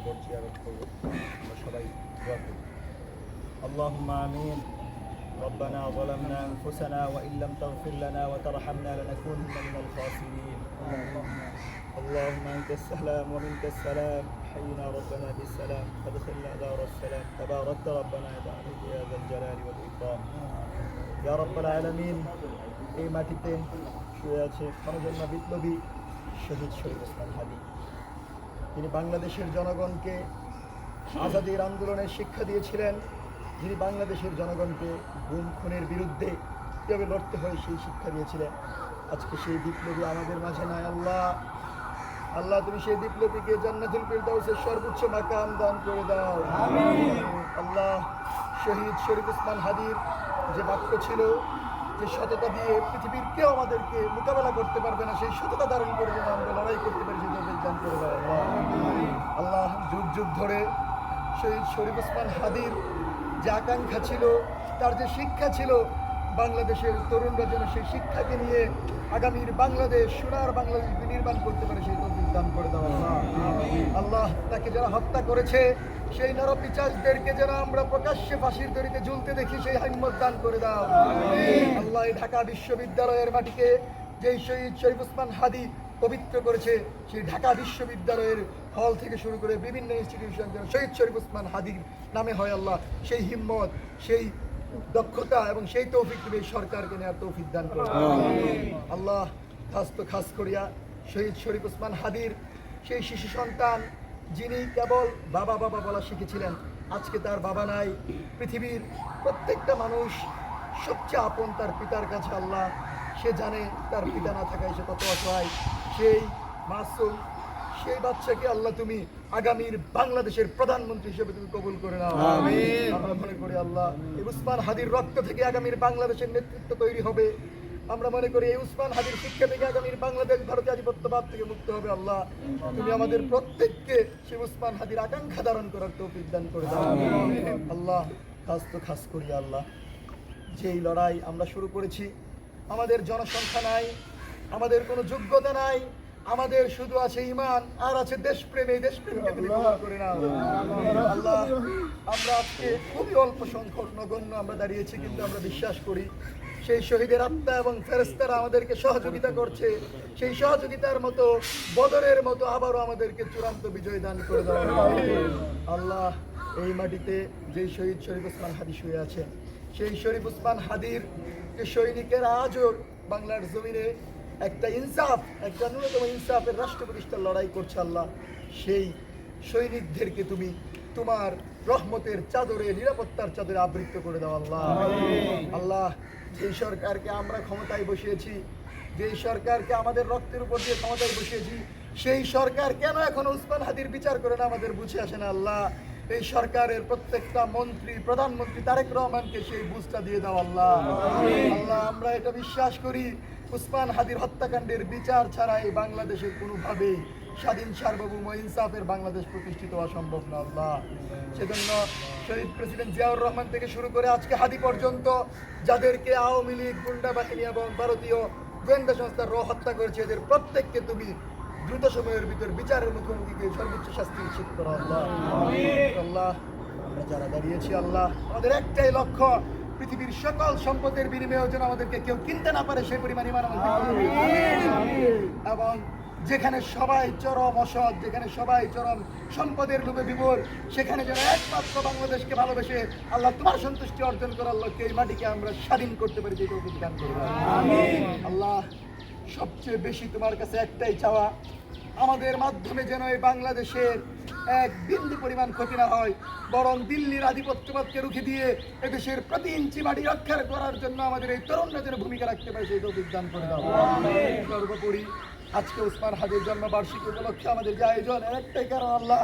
কবর জিয়ারত করব। আমরা সবাই দোয়া করি। আল্লাহুম্মা আমিন। ربنا ظلمنا أنفسنا وإن لم تغفر لنا وترحمنا لنكونن من الخاسرين. اللهم أنت السلام ومنك السلام، حينا ربنا بالسلام فادخلنا دار السلام، تباركت ربنا يا ذا الجلال والإكرام يا رب العالمين. এই মাটিতে শুয়ে আছে ক্ষণজন্ম বিপ্লবী শহীদ শরীফ ওসমান হাদী। তিনি বাংলাদেশের জনগণকে আজাদির আন্দোলনের শিক্ষা দিয়েছিলেন, যিনি বাংলাদেশের জনগণকে গুম খুনের বিরুদ্ধে কীভাবে লড়তে হয় সেই শিক্ষা দিয়েছিলেন। আজকে সেই বিপ্লবী আমাদের মাঝে নাই। আল্লাহ তুমি সেই বিপ্লবীকে জান্নাতুল ফিরদাউসের সর্বোচ্চ মাকাম দান করে দাও। আল্লাহ, শহীদ শরীফ ওসমান হাদীর যে বাক্য ছিল যে সততা দিয়ে পৃথিবীর কেউ আমাদেরকে মোকাবেলা করতে পারবে না, সেই সততা ধারণ করে যেন আমরা লড়াই করতে পারি সেই তৌফিক দান করে দাও। আল্লাহ, যুগ যুগ ধরে শহীদ শরীফ ওসমান হাদীর যে আকাঙ্ক্ষা ছিল, তার যে শিক্ষা ছিল, বাংলাদেশের তরুণরা যেন সেই শিক্ষাকে নিয়ে আগামীর বাংলাদেশ, সোনার বাংলাদেশ বিনির্মাণ করতে পারে সেই তৌফিক দান করে দাও। আল্লাহ, তাকে যারা হত্যা করেছে সেই নরপিশাচদেরকে যেন আমরা প্রকাশ্যে ফাঁসির দড়িতে ঝুলতে দেখি সেই হিম্মত দান করে দাও। আল্লাহ, এই ঢাকা বিশ্ববিদ্যালয়ের মাটিকে যেই শহীদ শরীফ ওসমান হাদী পবিত্র করেছে, সেই ঢাকা বিশ্ববিদ্যালয়ের হল থেকে শুরু করে বিভিন্ন ইনস্টিটিউশন যেন শহীদ শরীফ ওসমান হাদীর নামে হয়। আল্লাহ, সেই হিম্মত, সেই দক্ষতা এবং সেই তৌফিক তুমি সরকারকে নেওয়ার তৌফিক দান করো। আল্লাহ, খাস করিয়া শহীদ শরীফ ওসমান হাদীর সেই শিশু সন্তান যিনি কেবল বাবা বাবা বলা শিখেছিলেন, আজকে তার বাবা নাই। পৃথিবীর প্রত্যেকটা মানুষ সবচেয়ে আপন তার পিতার কাছে। আল্লাহ, সে জানে তার পিতা না থাকায় সে কত অসহায়। সেই মাসুম, সেই বাচ্চাকে আল্লাহ তুমি আগামীর বাংলাদেশের প্রধানমন্ত্রী হিসেবে তুমি কবুল করে নাও। আমরা মনে করি আল্লাহ, এই ওসমান হাদীর রক্ত থেকে আগামীর বাংলাদেশের নেতৃত্ব তৈরি হবে। আমরা মনে করি এই ওসমান হাদীর শিক্ষা থেকে আগামীর বাংলাদেশ ভারতীয় আধিপত্যবাদ থেকে মুক্ত হবে। আল্লাহ, তুমি আমাদের প্রত্যেককে সেই ওসমান হাদীর আকাঙ্ক্ষা ধারণ করার তৌফিক দান করে দাও। আল্লাহ, খাস করি আল্লাহ, যেই লড়াই আমরা শুরু করেছি, আমাদের জনসংখ্যা নাই, আমাদের কোনো যোগ্যতা নাই, আমাদের শুধু আছে ঈমান আর আছে দেশপ্রেম। এই দেশপ্রেমকে তুমি কবুল করে নাও। আল্লাহ, আমরা আজকে খুবই অল্প সংখ্যক নগণ্য আমরা দাঁড়িয়েছি, কিন্তু আমরা বিশ্বাস করি সেই শহীদের আত্মা এবং ফেরেশতারা আমাদেরকে সহযোগিতা করছে। সেই সহযোগিতার মতো বদরের মতো আবারও আমাদেরকে চূড়ান্ত বিজয় দান করে দেওয়া। আল্লাহ, এই মাটিতে যেই শহীদ শরীফ ওসমান হাদী শুয়ে আছেন, সেই শরীফ ওসমান হাদীর যে সৈনিকেরা আজও বাংলার জমিনে একটা ইনসাফ, একটা ন্যূনতম ইনসাফের রাষ্ট্র প্রতিষ্ঠার লড়াই করছে। আল্লাহ, সেই সৈনিকদেরকে তুমি তোমার রহমতের চাদরে, নিরাপত্তার চাদরে আবৃত করে দাও। আল্লাহ, যেই সরকারকে আমরা ক্ষমতায় বসিয়েছি, যেই সরকারকে আমাদের রক্তের উপর দিয়ে ক্ষমতায় বসিয়েছি, সেই সরকার কেন এখন ওসমান হাদীর বিচার করে না আমাদের বুঝে আসে না। আল্লাহ, এই সরকারের প্রত্যেকটা মন্ত্রী, প্রধানমন্ত্রী তারেক রহমানকে সেই বুঝটা দিয়ে দাও। আল্লাহ, আমরা এটা বিশ্বাস করি, ওসমান হাদীর হত্যাকাণ্ডের বিচার ছাড়া এই বাংলাদেশে কোনোভাবেই স্বাধীন, সার্বভৌম, ইনসাফের বাংলাদেশ প্রতিষ্ঠিত হওয়া সম্ভব না। আল্লাহ, সেজন্য শহীদ প্রেসিডেন্ট জিয়াউর রহমান থেকে শুরু করে আজকে হাদী পর্যন্ত যাদেরকে আওয়ামী লীগ, গুন্ডা বাহিনী এবং ভারতীয় গোয়েন্দা সংস্থার হত্যা করেছে, এদের প্রত্যেককে তুমি দ্রুত সময়ের ভিতর বিচারের মুখোমুখি সর্বোচ্চ শাস্তি নিশ্চিত করো। আল্লাহ, আমরা যারা দাঁড়িয়েছি, আল্লাহ, আমাদের একটাই লক্ষ্য, পৃথিবীর সকল সম্পদের বিনিময়ে যেন আমাদেরকে কেউ কিনতে না পারে সেই পরিমাণ ঈমান এবং যেখানে সবাই চরম অসৎ, যেখানে সবাই চরম সম্পদের লোভে বিভোর, সেখানে যেন একমাত্র বাংলাদেশকে ভালোবেসে আল্লাহ তোমার সন্তুষ্টি অর্জন করে আল্লাহকে এই মাটিকে আমরা স্বাধীন করতে পারি, যে তৌফিক দান করো। আল্লাহ, সবচেয়ে বেশি তোমার কাছে একটাই চাওয়া, আমাদের মাধ্যমে যেন এই বাংলাদেশের এক বিন্দু পরিমাণ ক্ষতি না হয়, বরং দিল্লির আধিপত্যবাদকে রুখে দিয়ে এদেশের প্রতি ইঞ্চি মাটি রক্ষা করার জন্য আমাদের এই তরুণরা যেন ভূমিকা রাখতে পারে সেই তৌফিক দান করে দাও। সর্বোপরি আজকে ওসমান হাদীর জন্মবার্ষিকী উপলক্ষে আমাদের যে আয়োজন, একটাই কারণ আল্লাহ,